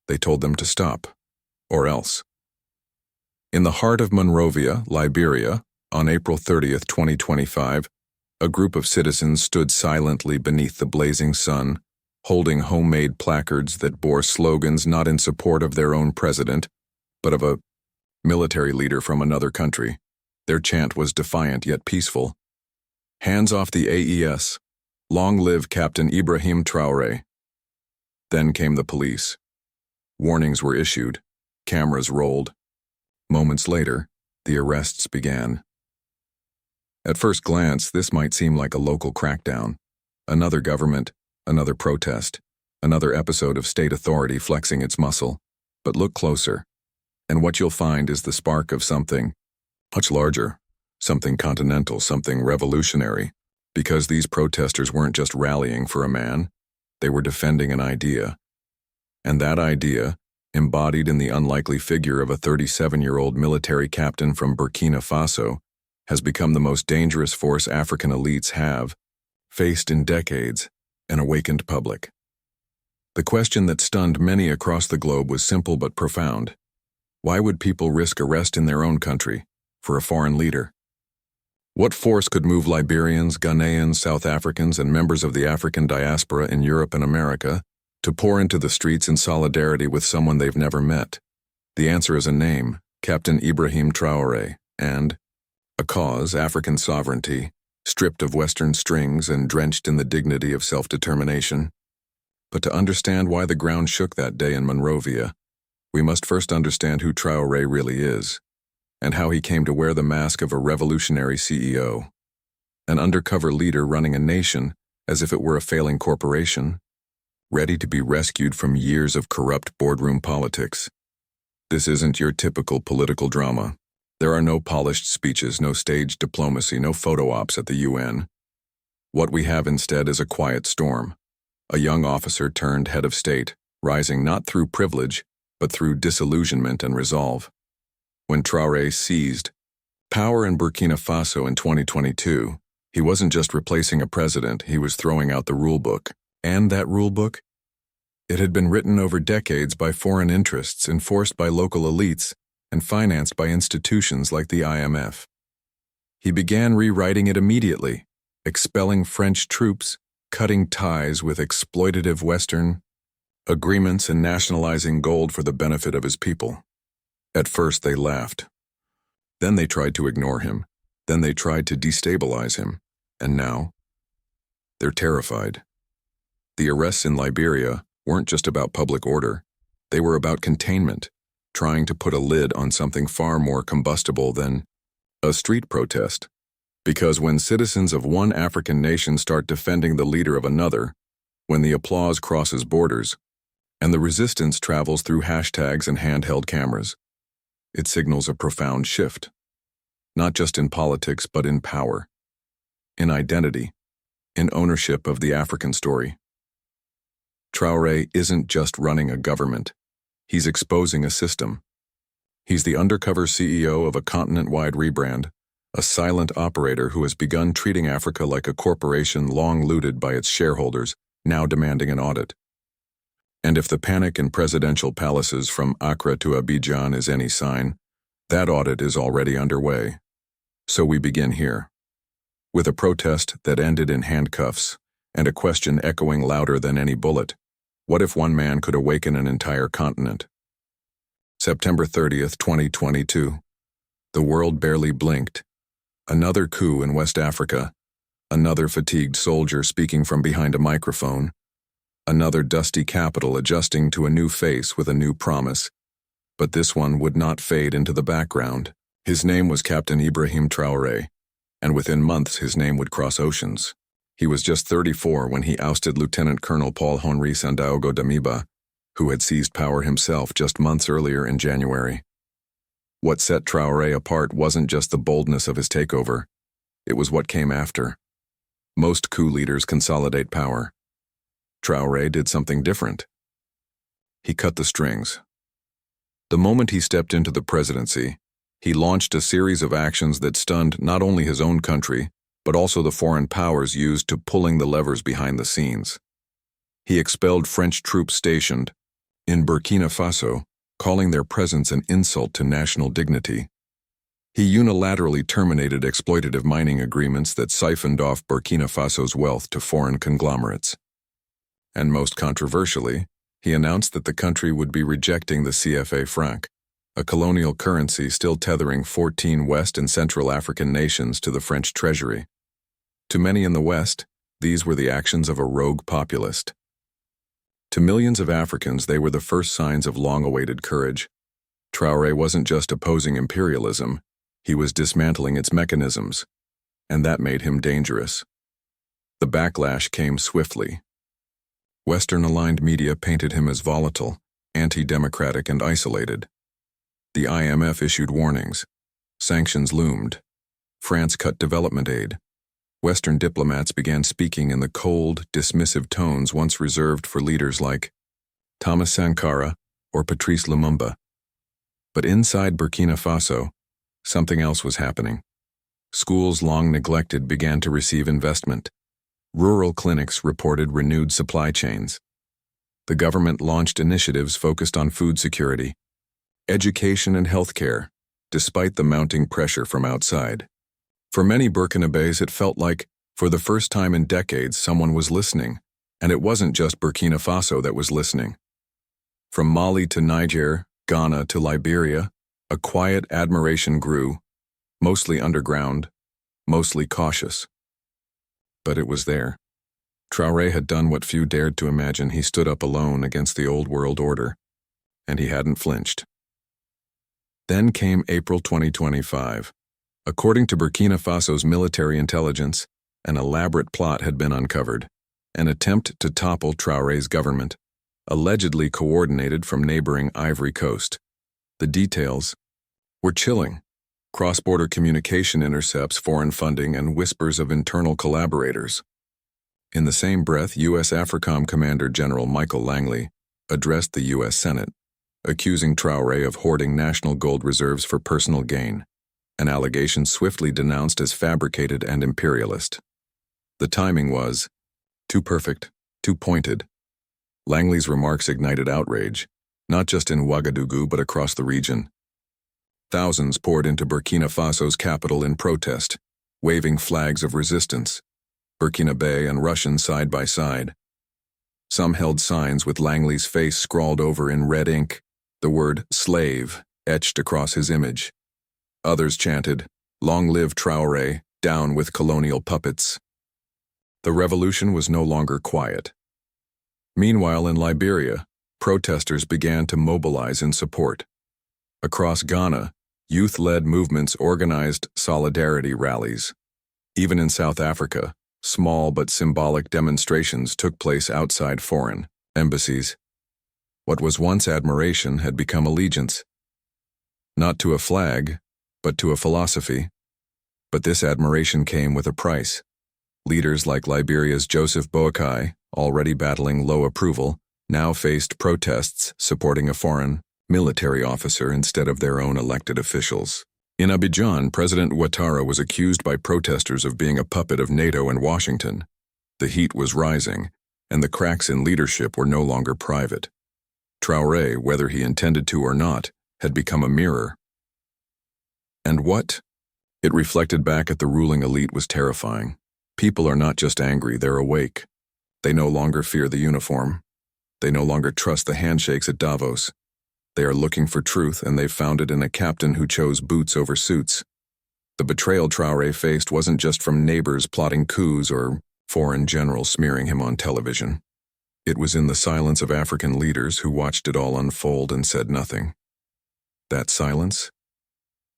They told them to stop, or else. In the heart of Monrovia, Liberia, on April 30th, 2025, a group of citizens stood silently beneath the blazing sun, holding homemade placards that bore slogans not in support of their own president, but of a military leader from another country. Their chant was defiant yet peaceful. Hands off the AES. Long live Captain Ibrahim Traoré. Then came the police. Warnings were issued. Cameras rolled. Moments later, the arrests began. At first glance, this might seem like a local crackdown. Another government, another protest, another episode of state authority flexing its muscle. But look closer, and what you'll find is the spark of something much larger, something continental, something revolutionary, because these protesters weren't just rallying for a man, they were defending an idea. And that idea, embodied in the unlikely figure of a 37-year-old military captain from Burkina Faso, has become the most dangerous force African elites have faced in decades, an awakened public. The question that stunned many across the globe was simple but profound. Why would people risk arrest in their own country for a foreign leader? What force could move Liberians, Ghanaians, South Africans, and members of the African diaspora in Europe and America to pour into the streets in solidarity with someone they've never met? The answer is a name, Captain Ibrahim Traoré, and a cause, African sovereignty, stripped of Western strings and drenched in the dignity of self-determination. But to understand why the ground shook that day in Monrovia, we must first understand who Traoré really is, and how he came to wear the mask of a revolutionary CEO, an undercover leader running a nation as if it were a failing corporation, ready to be rescued from years of corrupt boardroom politics. This isn't your typical political drama. There are no polished speeches, no staged diplomacy, no photo ops at the UN. What we have instead is a quiet storm, a young officer turned head of state, rising not through privilege, but through disillusionment and resolve. When Traoré seized power in Burkina Faso in 2022, he wasn't just replacing a president, he was throwing out the rulebook. And that rulebook? It had been written over decades by foreign interests, enforced by local elites, and financed by institutions like the IMF. He began rewriting it immediately, expelling French troops, cutting ties with exploitative Western agreements, and nationalizing gold for the benefit of his people. At first they laughed. Then they tried to ignore him. Then they tried to destabilize him. And now, they're terrified. The arrests in Liberia weren't just about public order. They were about containment, trying to put a lid on something far more combustible than a street protest. Because when citizens of one African nation start defending the leader of another, when the applause crosses borders, and the resistance travels through hashtags and handheld cameras, it signals a profound shift, not just in politics but in power, in identity, in ownership of the African story. Traoré isn't just running a government, he's exposing a system. He's the undercover CEO of a continent-wide rebrand, a silent operator who has begun treating Africa like a corporation long looted by its shareholders, now demanding an audit. And if the panic in presidential palaces from Accra to Abidjan is any sign, that audit is already underway. So we begin here, with a protest that ended in handcuffs and a question echoing louder than any bullet. What if one man could awaken an entire continent? September 30th, 2022. The world barely blinked. Another coup in West Africa. Another fatigued soldier speaking from behind a microphone. Another dusty capital adjusting to a new face with a new promise. But this one would not fade into the background. His name was Captain Ibrahim Traoré, and within months his name would cross oceans. He was just 34 when he ousted Lieutenant Colonel Paul-Henri Sandaogo Damiba, who had seized power himself just months earlier in January. What set Traoré apart wasn't just the boldness of his takeover, it was what came after. Most coup leaders consolidate power. Traoré did something different. He cut the strings. The moment he stepped into the presidency, he launched a series of actions that stunned not only his own country, but also the foreign powers used to pulling the levers behind the scenes. He expelled French troops stationed, In Burkina Faso, calling their presence an insult to national dignity, he unilaterally terminated exploitative mining agreements that siphoned off Burkina Faso's wealth to foreign conglomerates. And most controversially, he announced that the country would be rejecting the CFA franc, a colonial currency still tethering 14 West and Central African nations to the French treasury. To many in the West, these were the actions of a rogue populist. To millions of Africans, they were the first signs of long-awaited courage. Traoré wasn't just opposing imperialism, he was dismantling its mechanisms, and that made him dangerous. The backlash came swiftly. Western-aligned media painted him as volatile, anti-democratic, and isolated. The IMF issued warnings. Sanctions loomed. France cut development aid. Western diplomats began speaking in the cold, dismissive tones once reserved for leaders like Thomas Sankara or Patrice Lumumba. But inside Burkina Faso, something else was happening. Schools long neglected began to receive investment. Rural clinics reported renewed supply chains. The government launched initiatives focused on food security, education, and healthcare, despite the mounting pressure from outside. For many Burkinabès, it felt like, for the first time in decades, someone was listening, and it wasn't just Burkina Faso that was listening. From Mali to Niger, Ghana to Liberia, a quiet admiration grew, mostly underground, mostly cautious. But it was there. Traoré had done what few dared to imagine. He stood up alone against the old world order, and he hadn't flinched. Then came April 2025. According to Burkina Faso's military intelligence, an elaborate plot had been uncovered, an attempt to topple Traoré's government, allegedly coordinated from neighboring Ivory Coast. The details were chilling. Cross-border communication intercepts, foreign funding, and whispers of internal collaborators. In the same breath, U.S. AFRICOM Commander General Michael Langley addressed the U.S. Senate, accusing Traoré of hoarding national gold reserves for personal gain, an allegation swiftly denounced as fabricated and imperialist. The timing was too perfect, too pointed. Langley's remarks ignited outrage, not just in Ouagadougou but across the region. Thousands poured into Burkina Faso's capital in protest, waving flags of resistance, Burkinabè and Russian side by side. Some held signs with Langley's face scrawled over in red ink, the word slave etched across his image. Others chanted, "Long live Traoré, down with colonial puppets." The revolution was no longer quiet. Meanwhile, in Liberia, protesters began to mobilize in support. Across Ghana, youth-led movements organized solidarity rallies. Even in South Africa, small but symbolic demonstrations took place outside foreign embassies. What was once admiration had become allegiance. Not to a flag, but to a philosophy. But this admiration came with a price. Leaders like Liberia's Joseph Boakai, already battling low approval, now faced protests supporting a foreign military officer instead of their own elected officials. In Abidjan, President Ouattara was accused by protesters of being a puppet of NATO and Washington. The heat was rising, and the cracks in leadership were no longer private. Traoré, whether he intended to or not, had become a mirror. And what it reflected back at the ruling elite was terrifying. People are not just angry, they're awake. They no longer fear the uniform. They no longer trust the handshakes at Davos. They are looking for truth, and they've found it in a captain who chose boots over suits. The betrayal Traoré faced wasn't just from neighbors plotting coups or foreign generals smearing him on television. It was in the silence of African leaders who watched it all unfold and said nothing. That silence?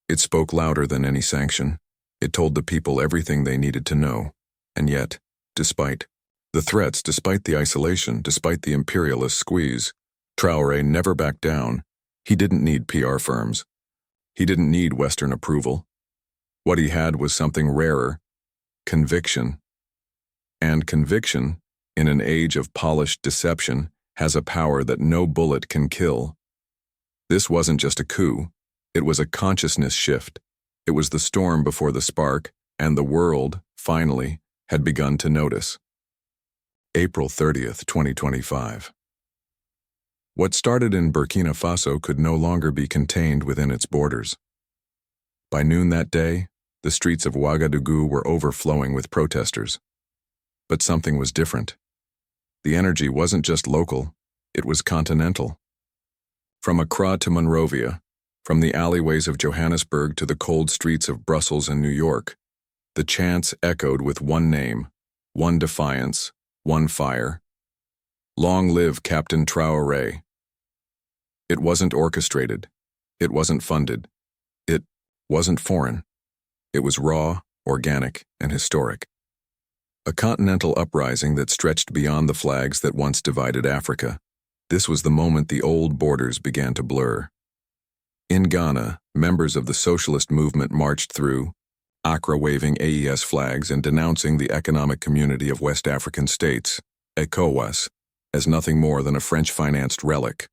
It spoke louder than any sanction. It told the people everything they needed to know. And yet, despite the threats, despite the isolation, despite the imperialist squeeze, Traoré never backed down. He didn't need PR firms. He didn't need Western approval. What he had was something rarer: conviction. And conviction, in an age of polished deception, has a power that no bullet can kill. This wasn't just a coup. It was a consciousness shift. It was the storm before the spark, and the world, finally, had begun to notice. April 30th, 2025. What started in Burkina Faso could no longer be contained within its borders. By noon that day, the streets of Ouagadougou were overflowing with protesters. But something was different. The energy wasn't just local, it was continental. From Accra to Monrovia, from the alleyways of Johannesburg to the cold streets of Brussels and New York, the chants echoed with one name, one defiance, one fire. Long live Captain Traoré. It wasn't orchestrated. It wasn't funded. It wasn't foreign. It was raw, organic, and historic. A continental uprising that stretched beyond the flags that once divided Africa. This was the moment the old borders began to blur. In Ghana, members of the socialist movement marched through, Accra waving AES flags and denouncing the Economic Community of West African States, ECOWAS, as nothing more than a French-financed relic.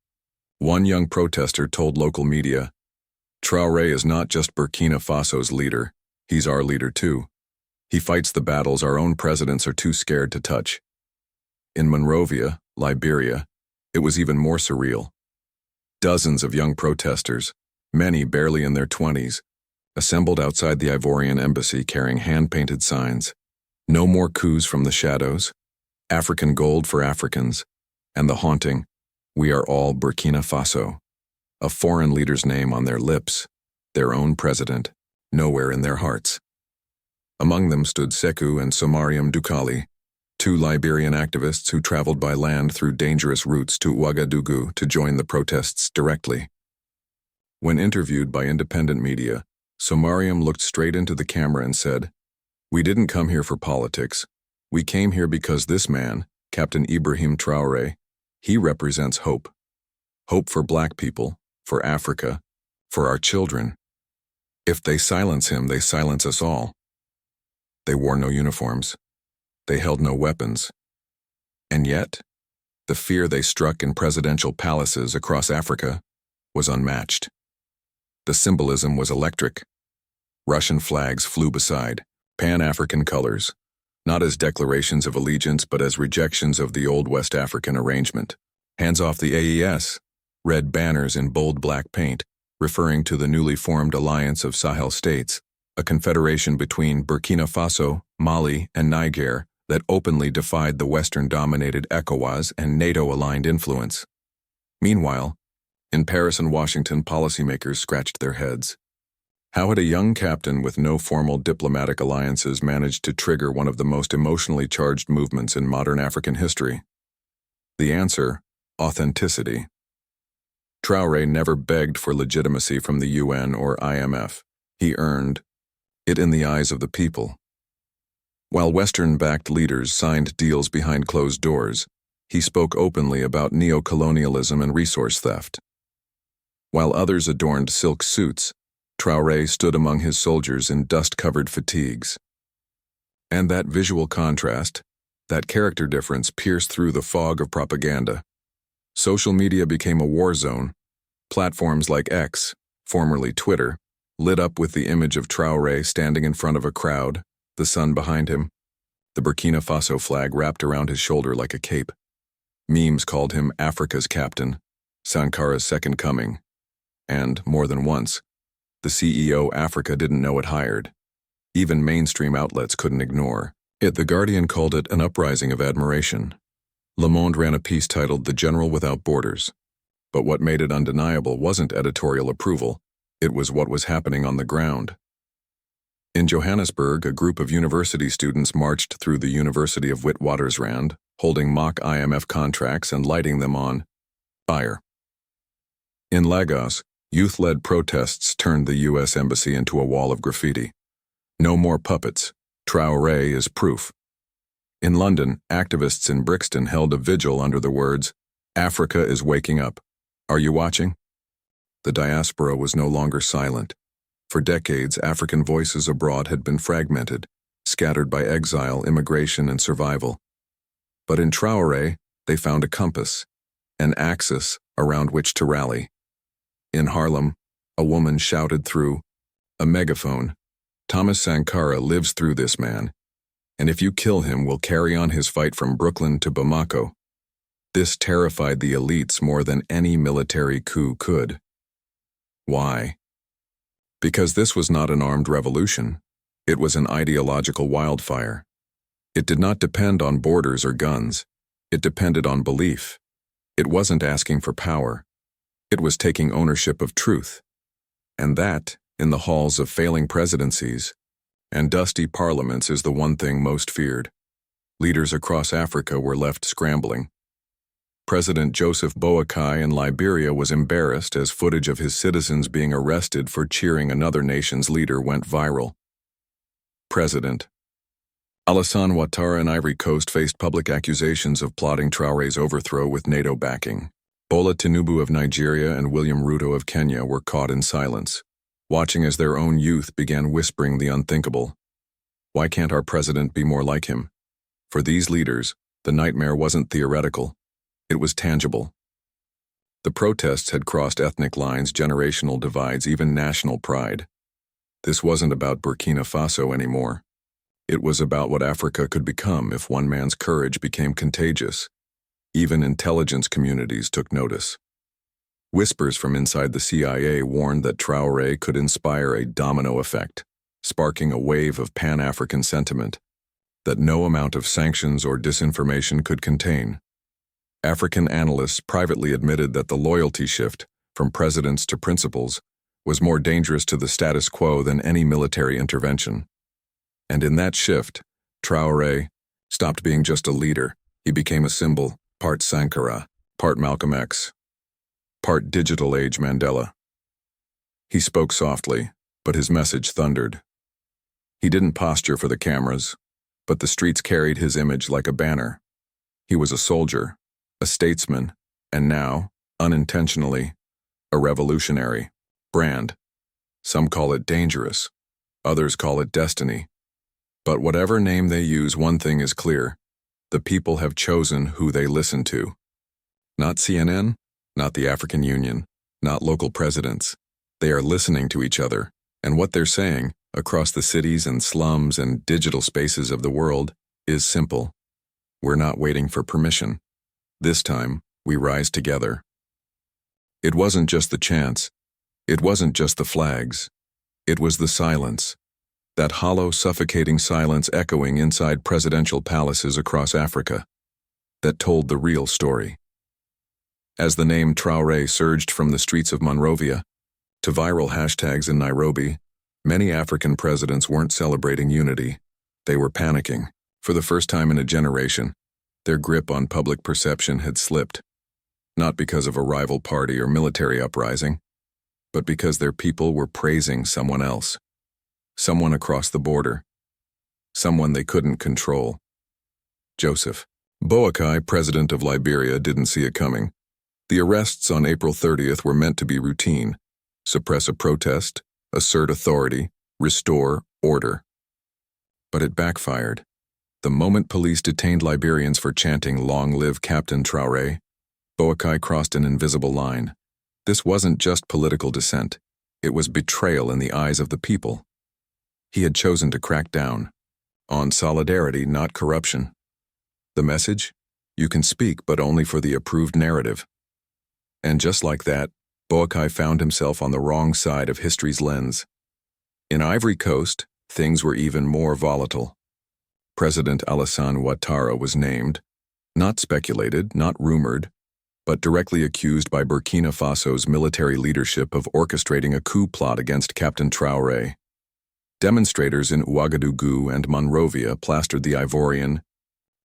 One young protester told local media, "Traoré is not just Burkina Faso's leader, he's our leader too. He fights the battles our own presidents are too scared to touch." In Monrovia, Liberia, it was even more surreal. Dozens of young protesters, many barely in their 20s, assembled outside the Ivorian embassy carrying hand-painted signs. No more coups from the shadows, African gold for Africans, and the haunting, "We are all Burkina Faso," a foreign leader's name on their lips, their own president, nowhere in their hearts. Among them stood Sekou and Somariam Dukali, two Liberian activists who traveled by land through dangerous routes to Ouagadougou to join the protests directly. When interviewed by independent media, Somariam looked straight into the camera and said, "We didn't come here for politics. We came here because this man, Captain Ibrahim Traoré, he represents hope. Hope for Black people, for Africa, for our children. If they silence him, they silence us all." They wore no uniforms. They held no weapons. And yet, the fear they struck in presidential palaces across Africa was unmatched. The symbolism was electric. Russian flags flew beside, Pan-African colors, not as declarations of allegiance but as rejections of the old West African arrangement. Hands off the AES, red banners in bold black paint, referring to the newly formed Alliance of Sahel States, a confederation between Burkina Faso, Mali, and Niger that openly defied the Western-dominated ECOWAS and NATO-aligned influence. Meanwhile, in Paris and Washington, policymakers scratched their heads. How had a young captain with no formal diplomatic alliances managed to trigger one of the most emotionally charged movements in modern African history? The answer: authenticity. Traoré never begged for legitimacy from the UN or IMF. He earned it in the eyes of the people. While Western-backed leaders signed deals behind closed doors, he spoke openly about neo-colonialism and resource theft. While others adorned silk suits, Traoré stood among his soldiers in dust-covered fatigues. And that visual contrast, that character difference pierced through the fog of propaganda. Social media became a war zone. Platforms like X, formerly Twitter, lit up with the image of Traoré standing in front of a crowd, the sun behind him, the Burkina Faso flag wrapped around his shoulder like a cape. Memes called him Africa's captain, Sankara's second coming, and, more than once, the CEO Africa didn't know it hired. Even mainstream outlets couldn't ignore it. The Guardian called it an uprising of admiration. Le Monde ran a piece titled "The General Without Borders." But what made it undeniable wasn't editorial approval, it was what was happening on the ground. In Johannesburg, a group of university students marched through the University of Witwatersrand, holding mock IMF contracts and lighting them on fire. In Lagos, youth-led protests turned the U.S. Embassy into a wall of graffiti. "No more puppets. Traoré is proof." In London, activists in Brixton held a vigil under the words, "Africa is waking up. Are you watching?" The diaspora was no longer silent. For decades, African voices abroad had been fragmented, scattered by exile, immigration, and survival. But in Traoré, they found a compass, an axis around which to rally. In Harlem, a woman shouted through a megaphone, "Thomas Sankara lives through this man, and if you kill him, we'll carry on his fight from Brooklyn to Bamako." This terrified the elites more than any military coup could. Why? Because this was not an armed revolution. It was an ideological wildfire. It did not depend on borders or guns. It depended on belief. It wasn't asking for power. It was taking ownership of truth. And that, in the halls of failing presidencies and dusty parliaments, is the one thing most feared. Leaders across Africa were left scrambling. President Joseph Boakai in Liberia was embarrassed as footage of his citizens being arrested for cheering another nation's leader went viral. President Alassane Ouattara in Ivory Coast faced public accusations of plotting Traoré's overthrow with NATO backing. Bola Tinubu of Nigeria and William Ruto of Kenya were caught in silence, watching as their own youth began whispering the unthinkable. Why can't our president be more like him? For these leaders, the nightmare wasn't theoretical. It was tangible. The protests had crossed ethnic lines, generational divides, even national pride. This wasn't about Burkina Faso anymore. It was about what Africa could become if one man's courage became contagious. Even intelligence communities took notice. Whispers from inside the CIA warned that Traoré could inspire a domino effect, sparking a wave of Pan-African sentiment that no amount of sanctions or disinformation could contain. African analysts privately admitted that the loyalty shift from presidents to principles was more dangerous to the status quo than any military intervention. And in that shift, Traoré stopped being just a leader. He became a symbol, part Sankara, part Malcolm X, part digital age Mandela. He spoke softly, but his message thundered. He didn't posture for the cameras, but the streets carried his image like a banner. He was a soldier, a statesman, and now, unintentionally, a revolutionary. Brand. Some call it dangerous, others call it destiny. But whatever name they use, one thing is clear. The people have chosen who they listen to. Not CNN, not the African Union, not local presidents. They are listening to each other, and what they're saying, across the cities and slums and digital spaces of the world, is simple. We're not waiting for permission. This time, we rise together. It wasn't just the chants. It wasn't just the flags. It was the silence. That hollow, suffocating silence echoing inside presidential palaces across Africa, that told the real story. As the name Traoré surged from the streets of Monrovia to viral hashtags in Nairobi, many African presidents weren't celebrating unity. They were panicking. For the first time in a generation, their grip on public perception had slipped, not because of a rival party or military uprising, but because their people were praising someone else. Someone across the border. Someone they couldn't control. Joseph Boakai, president of Liberia, didn't see it coming. The arrests on April 30th were meant to be routine. Suppress a protest, assert authority, restore order. But it backfired. The moment police detained Liberians for chanting "Long live Captain Traoré," Boakai crossed an invisible line. This wasn't just political dissent. It was betrayal in the eyes of the people. He had chosen to crack down on solidarity, not corruption. The message? You can speak, but only for the approved narrative. And just like that, Boakai found himself on the wrong side of history's lens. In Ivory Coast, things were even more volatile. President Alassane Ouattara was named, not speculated, not rumored, but directly accused by Burkina Faso's military leadership of orchestrating a coup plot against Captain Traoré. Demonstrators in Ouagadougou and Monrovia plastered the Ivorian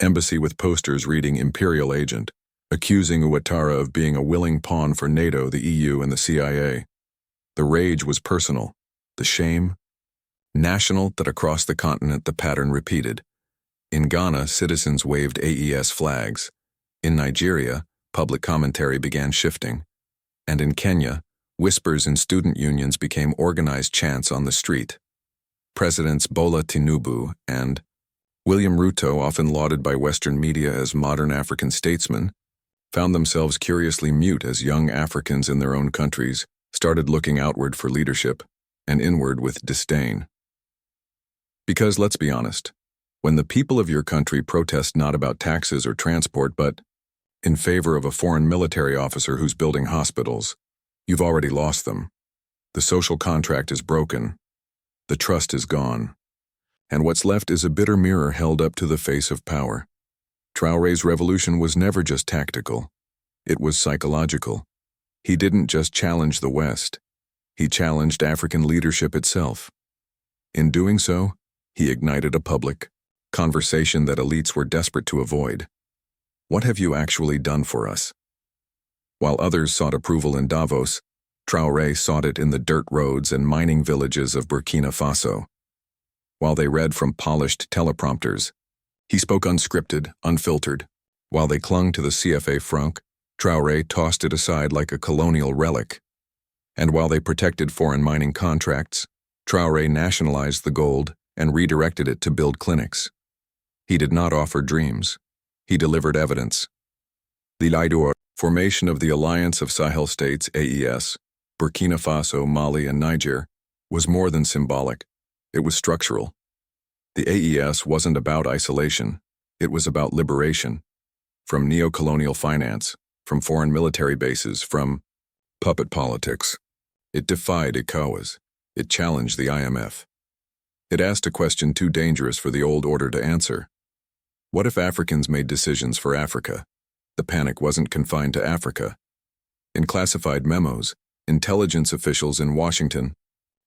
embassy with posters reading "Imperial Agent," accusing Ouattara of being a willing pawn for NATO, the EU, and the CIA. The rage was personal, the shame national, that across the continent the pattern repeated. In Ghana, citizens waved AES flags. In Nigeria, public commentary began shifting. And in Kenya, whispers in student unions became organized chants on the street. Presidents Bola Tinubu and William Ruto, often lauded by Western media as modern African statesmen, found themselves curiously mute as young Africans in their own countries started looking outward for leadership and inward with disdain. Because let's be honest, when the people of your country protest not about taxes or transport but in favor of a foreign military officer who's building hospitals. You've already lost them. The social contract is broken. The trust is gone. And what's left is a bitter mirror held up to the face of power. Traoré's revolution was never just tactical. It was psychological. He didn't just challenge the West. He challenged African leadership itself. In doing so, he ignited a public conversation that elites were desperate to avoid. What have you actually done for us? While others sought approval in Davos, Traoré sought it in the dirt roads and mining villages of Burkina Faso. While they read from polished teleprompters, he spoke unscripted, unfiltered. While they clung to the CFA franc, Traoré tossed it aside like a colonial relic. And while they protected foreign mining contracts, Traoré nationalized the gold and redirected it to build clinics. He did not offer dreams. He delivered evidence. The Lidor formation of the Alliance of Sahel States, AES, Burkina Faso, Mali, and Niger, was more than symbolic. It was structural. The AES wasn't about isolation. It was about liberation. From neo-colonial finance, from foreign military bases, from puppet politics. It defied ECOWAS. It challenged the IMF. It asked a question too dangerous for the old order to answer. What if Africans made decisions for Africa? The panic wasn't confined to Africa. In classified memos, intelligence officials in Washington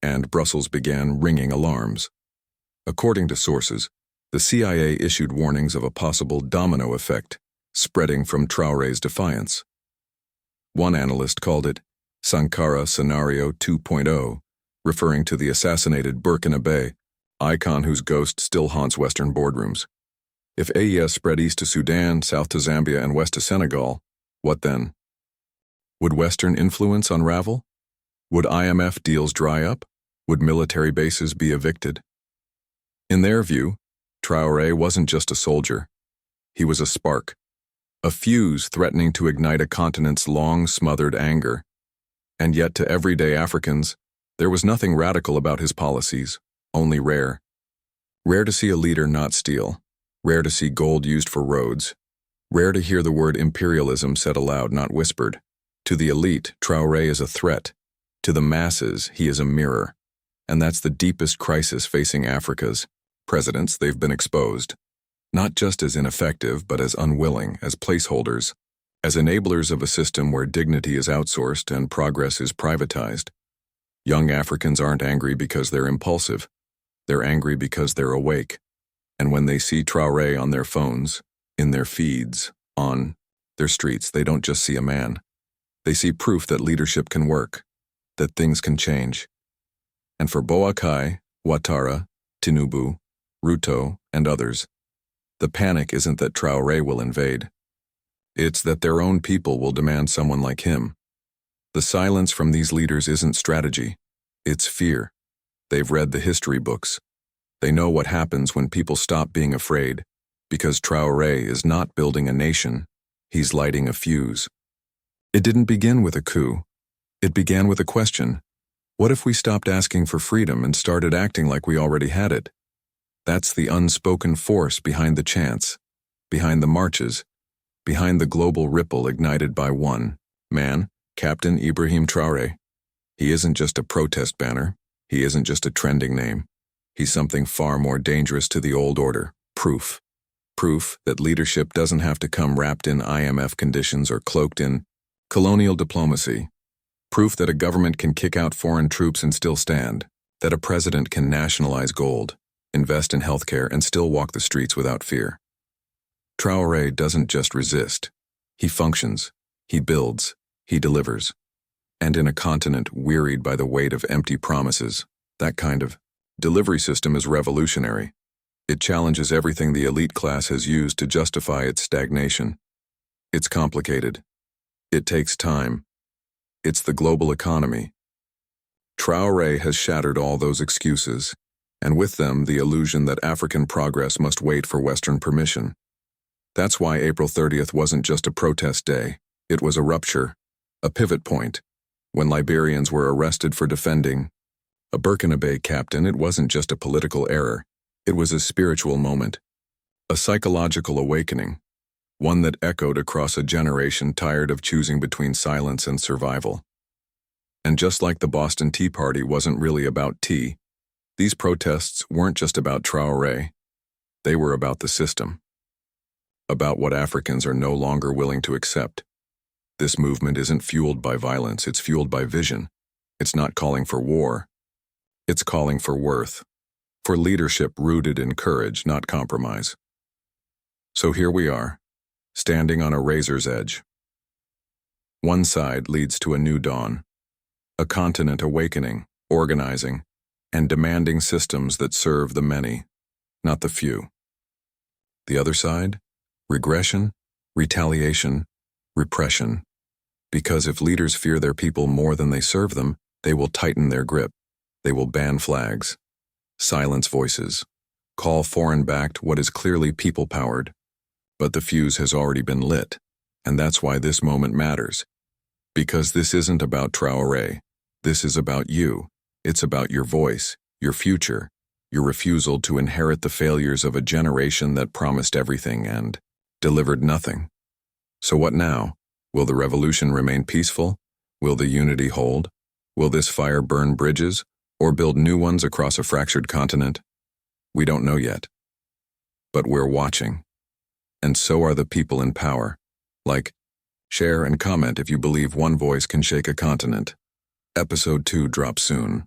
and Brussels began ringing alarms. According to sources, the CIA issued warnings of a possible domino effect spreading from Traoré's defiance. One analyst called it Sankara Scenario 2.0, referring to the assassinated Burkinabè, icon whose ghost still haunts Western boardrooms. If AES spread east to Sudan, south to Zambia, and west to Senegal, what then? Would Western influence unravel? Would IMF deals dry up? Would military bases be evicted? In their view, Traoré wasn't just a soldier. He was a spark, a fuse threatening to ignite a continent's long-smothered anger. And yet to everyday Africans, there was nothing radical about his policies, only rare. Rare to see a leader not steal. Rare to see gold used for roads. Rare to hear the word imperialism said aloud, not whispered. To the elite, Traoré is a threat. To the masses, he is a mirror. And that's the deepest crisis facing Africa's presidents. They've been exposed, not just as ineffective, but as unwilling, as placeholders, as enablers of a system where dignity is outsourced and progress is privatized. Young Africans aren't angry because they're impulsive. They're angry because they're awake. And when they see Traoré on their phones, in their feeds, on their streets, they don't just see a man. They see proof that leadership can work, that things can change. And for Boakai, Ouattara, Tinubu, Ruto, and others, the panic isn't that Traoré will invade. It's that their own people will demand someone like him. The silence from these leaders isn't strategy. It's fear. They've read the history books. They know what happens when people stop being afraid, because Traoré is not building a nation. He's lighting a fuse. It didn't begin with a coup. It began with a question. What if we stopped asking for freedom and started acting like we already had it? That's the unspoken force behind the chants, behind the marches, behind the global ripple ignited by one man, Captain Ibrahim Traoré. He isn't just a protest banner. He isn't just a trending name. He's something far more dangerous to the old order. Proof. Proof that leadership doesn't have to come wrapped in IMF conditions or cloaked in colonial diplomacy. Proof that a government can kick out foreign troops and still stand. That a president can nationalize gold, invest in healthcare, and still walk the streets without fear. Traoré doesn't just resist. He functions. He builds. He delivers. And in a continent wearied by the weight of empty promises, that kind of delivery system is revolutionary. It challenges everything the elite class has used to justify its stagnation. It's complicated. It takes time. It's the global economy. Traoré has shattered all those excuses, and with them the illusion that African progress must wait for Western permission. That's why April 30th wasn't just a protest day. It was a rupture, a pivot point. When Liberians were arrested for defending a Burkinabè captain, it wasn't just a political error. It was a spiritual moment, a psychological awakening. one that echoed across a generation tired of choosing between silence and survival. And just like the Boston Tea Party wasn't really about tea, these protests weren't just about Traoré. They were about the system, about what Africans are no longer willing to accept. This movement isn't fueled by violence, it's fueled by vision. It's not calling for war. It's calling for worth, for leadership rooted in courage, not compromise. So here we are, standing on a razor's edge. One side leads to a new dawn, a continent awakening, organizing, and demanding systems that serve the many, not the few. The other side? Regression, retaliation, repression. Because if leaders fear their people more than they serve them, they will tighten their grip. They will ban flags, silence voices, call foreign-backed what is clearly people-powered. But the fuse has already been lit, and that's why this moment matters. Because this isn't about Traoré. This is about you. It's about your voice, your future, your refusal to inherit the failures of a generation that promised everything and delivered nothing. So what now? Will the revolution remain peaceful? Will the unity hold? Will this fire burn bridges or build new ones across a fractured continent? We don't know yet. But we're watching. And so are the people in power. Like, share and comment if you believe one voice can shake a continent. Episode 2 drops soon.